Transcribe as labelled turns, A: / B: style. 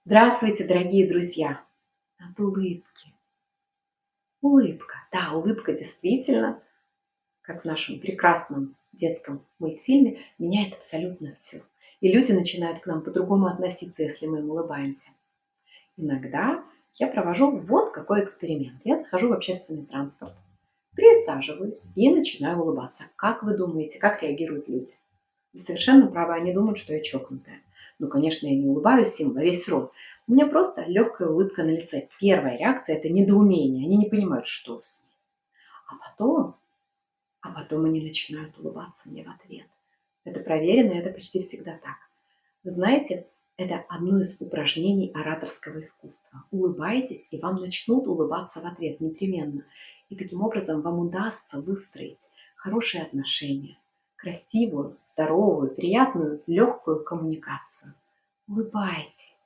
A: Здравствуйте, дорогие друзья! От улыбки. Улыбка. Да, улыбка действительно, как в нашем прекрасном детском мультфильме, меняет абсолютно все. И люди начинают к нам по-другому относиться, если мы им улыбаемся. Иногда я провожу вот какой эксперимент. Я захожу в общественный транспорт, присаживаюсь и начинаю улыбаться. Как вы думаете, как реагируют люди? Вы совершенно правы, они думают, что я чокнутая. Ну, конечно, я не улыбаюсь им во весь рот. У меня просто легкая улыбка на лице. Первая реакция – это недоумение. Они не понимают, что с ней. А потом, а потом они начинают улыбаться мне в ответ. Это проверено, это почти всегда так. Вы знаете, это одно из упражнений ораторского искусства. Улыбайтесь, и вам начнут улыбаться в ответ непременно. И таким образом вам удастся выстроить хорошие отношения, красивую, здоровую, приятную, легкую коммуникацию. Улыбайтесь.